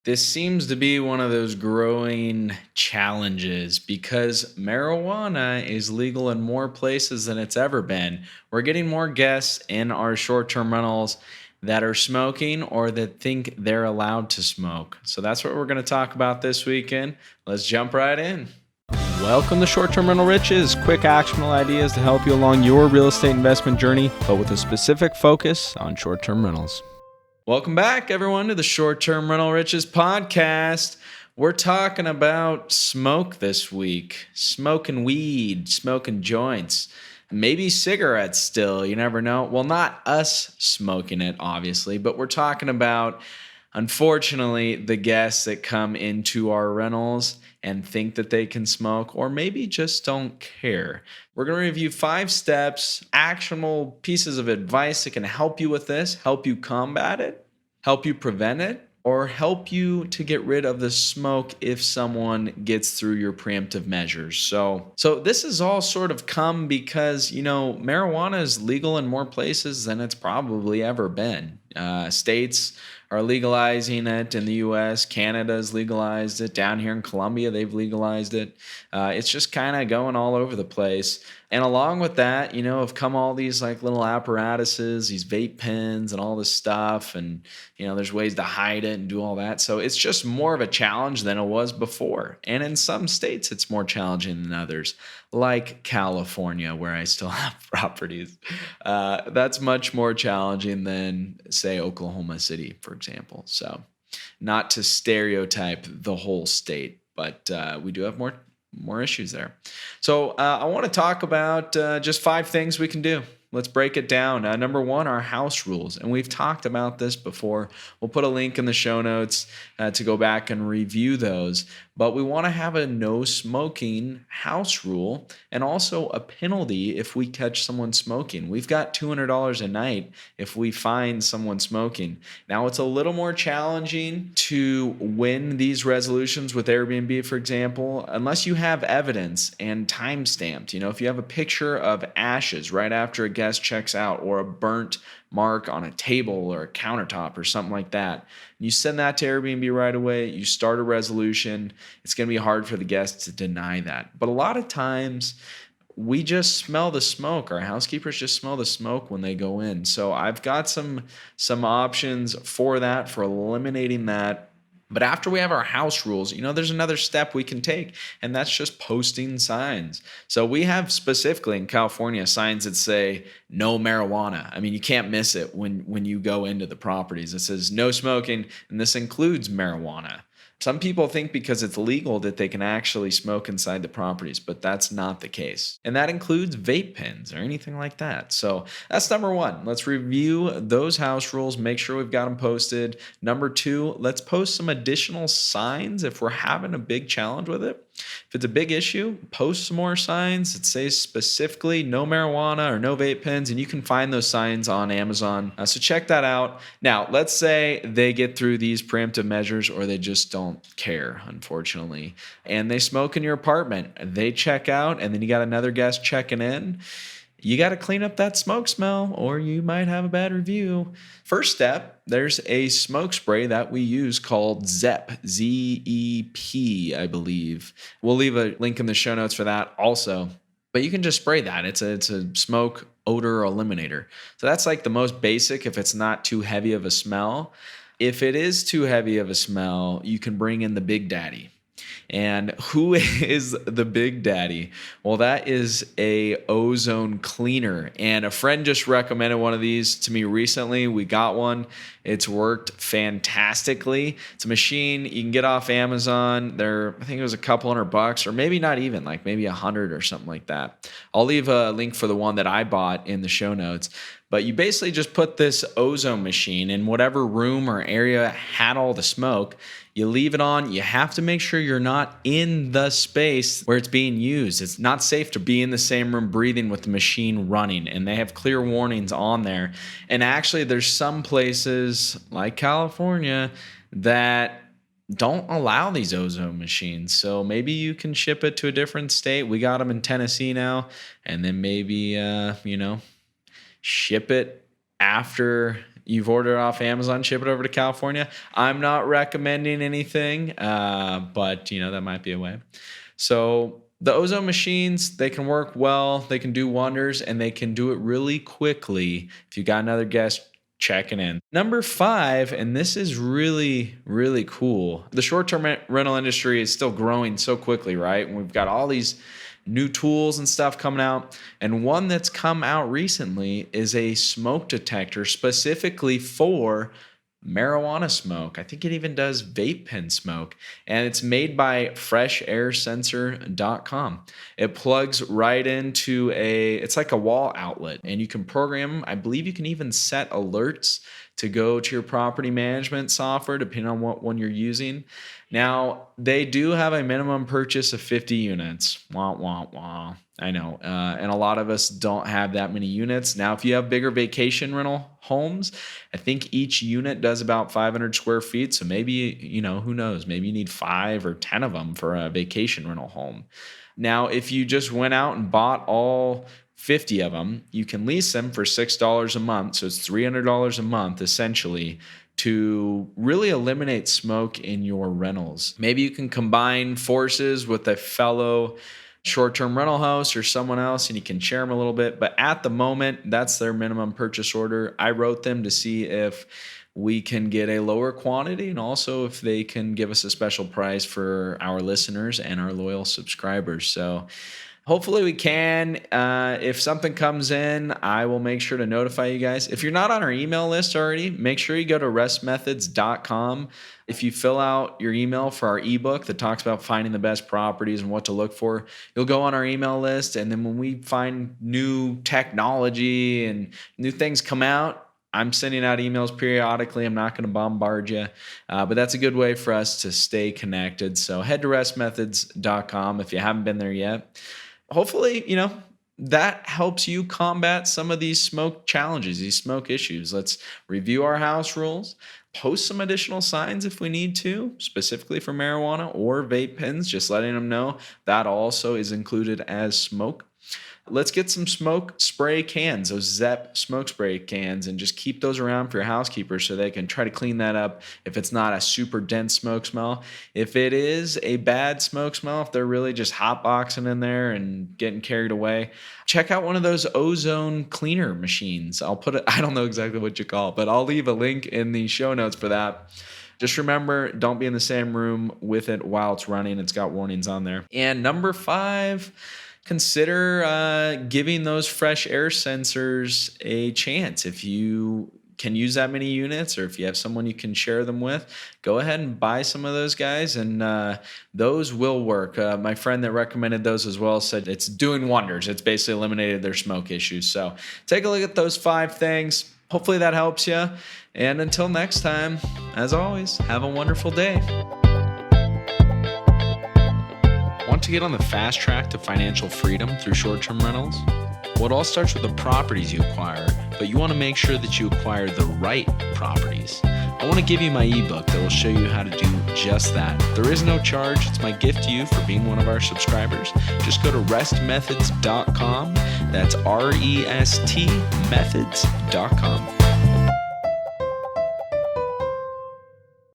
This seems to be one of those growing challenges because marijuana is legal in more places than it's ever been. We're getting more guests in our short term rentals that are smoking or that think they're allowed to smoke. So that's what we're going to talk about this weekend. Let's jump right in. Welcome to Short-Term Rental Riches, quick actionable ideas to help you along your real estate investment journey, but with a specific focus on short-term rentals. Welcome back, everyone, to the Short-Term Rental Riches podcast. We're talking about smoke this week, smoking weed, smoking joints, maybe cigarettes still, you never know. Well, not us smoking it, obviously, but we're talking about, unfortunately, the guests that come into our rentals and think that they can smoke or maybe just don't care. We're going to review 5 steps, actionable pieces of advice that can help you with this, help you combat it, help you prevent it, or help you to get rid of the smoke if someone gets through your preemptive measures. So this is all sort of come because, marijuana is legal in more places than it's probably ever been. States are legalizing it in the U.S. Canada's legalized it. Down here in Colombia, they've legalized it. It's just kind of going all over the place. And along with that, have come all these like little apparatuses, these vape pens and all this stuff. And, there's ways to hide it and do all that. So it's just more of a challenge than it was before. And in some states, it's more challenging than others, like California, where I still have properties. That's much more challenging than, say, Oklahoma City, for example. So not to stereotype the whole state, but we do have more issues there. So I want to talk about just 5 things we can do. Let's break it down. Number 1, our house rules. And we've talked about this before. We'll put a link in the show notes to go back and review those. But we want to have a no smoking house rule and also a penalty if we catch someone smoking. We've got $200 a night if we find someone smoking. Now, it's a little more challenging to win these resolutions with Airbnb, for example, unless you have evidence and time stamped. If you have a picture of ashes right after a guest checks out or a burnt mark on a table or a countertop or something like that. You send that to Airbnb right away. You start a resolution. It's going to be hard for the guests to deny that. But a lot of times we just smell the smoke. Our housekeepers just smell the smoke when they go in. So I've got some options for that, for eliminating that. But after we have our house rules, there's another step we can take, and that's just posting signs. So we have specifically in California signs that say no marijuana. I mean, you can't miss it when you go into the properties. It says no smoking, and this includes marijuana. Some people think because it's legal that they can actually smoke inside the properties, but that's not the case. And that includes vape pens or anything like that. So that's number 1. Let's review those house rules, make sure we've got them posted. Number 2, let's post some additional signs if we're having a big challenge with it. If it's a big issue, post some more signs that say specifically no marijuana or no vape pens, and you can find those signs on Amazon. So check that out. Now, let's say they get through these preemptive measures or they just don't care, unfortunately, and they smoke in your apartment. They check out, and then you got another guest checking in. You got to clean up that smoke smell or you might have a bad review. First step, there's a smoke spray that we use called ZEP, Z-E-P, I believe. We'll leave a link in the show notes for that also. But you can just spray that. It's a smoke odor eliminator. So that's like the most basic if it's not too heavy of a smell. If it is too heavy of a smell, you can bring in the Big Daddy. And who is the Big Daddy? Well, that is a Ozone cleaner. And a friend just recommended one of these to me recently. We got one. It's worked fantastically. It's a machine you can get off Amazon. I think it was a couple $100 or maybe not even, like maybe 100 or something like that. I'll leave a link for the one that I bought in the show notes. But you basically just put this Ozone machine in whatever room or area had all the smoke. You leave it on. You have to make sure you're not in the space where it's being used. It's not safe to be in the same room breathing with the machine running, and they have clear warnings on there. And actually, there's some places like California that don't allow these Ozone machines. So maybe you can ship it to a different state. We got them in Tennessee now, and then maybe, ship it after you've ordered it off Amazon, ship it over to California. I'm not recommending anything, but that might be a way. So the Ozone machines, they can work well, they can do wonders, and they can do it really quickly. If you got another guest checking in. Number 5, and this is really, really cool. The short-term rental industry is still growing so quickly, right? And we've got all these new tools and stuff coming out. And one that's come out recently is a smoke detector specifically for marijuana smoke. I think it even does vape pen smoke. And it's made by FreshAirSensor.com. It plugs right into it's like a wall outlet, and you can program, I believe you can even set alerts to go to your property management software, depending on what one you're using. Now, they do have a minimum purchase of 50 units. Wah, wah, wah. I know. And a lot of us don't have that many units. Now, if you have bigger vacation rental homes, I think each unit does about 500 square feet. So maybe, who knows? Maybe you need 5 or 10 of them for a vacation rental home. Now, if you just went out and bought all 50 of them, you can lease them for $6 a month. So it's $300 a month, essentially, to really eliminate smoke in your rentals. Maybe you can combine forces with a fellow short-term rental house or someone else, and you can share them a little bit. But at the moment, that's their minimum purchase order. I wrote them to see if we can get a lower quantity, and also if they can give us a special price for our listeners and our loyal subscribers. So hopefully we can. If something comes in, I will make sure to notify you guys. If you're not on our email list already, make sure you go to restmethods.com. If you fill out your email for our ebook that talks about finding the best properties and what to look for, you'll go on our email list. And then when we find new technology and new things come out, I'm sending out emails periodically. I'm not going to bombard you, but that's a good way for us to stay connected. So head to restmethods.com if you haven't been there yet. Hopefully, that helps you combat some of these smoke challenges, these smoke issues. Let's review our house rules, post some additional signs if we need to, specifically for marijuana or vape pens, just letting them know that also is included as smoke. Let's get some smoke spray cans, those Zep smoke spray cans, and just keep those around for your housekeepers so they can try to clean that up if it's not a super dense smoke smell. If it is a bad smoke smell, if they're really just hotboxing in there and getting carried away, check out one of those Ozone cleaner machines. I don't know exactly what you call it, but I'll leave a link in the show notes for that. Just remember, don't be in the same room with it while it's running. It's got warnings on there. And number 5, consider giving those fresh air sensors a chance. If you can use that many units, or if you have someone you can share them with, go ahead and buy some of those guys, and those will work. My friend that recommended those as well said it's doing wonders. It's basically eliminated their smoke issues. So take a look at those 5 things. Hopefully that helps you. And until next time, as always, have a wonderful day. Want to get on the fast track to financial freedom through short-term rentals? Well, it all starts with the properties you acquire, but you want to make sure that you acquire the right properties. I want to give you my ebook that will show you how to do just that. There is no charge. It's my gift to you for being one of our subscribers. Just go to restmethods.com. That's REST methods.com.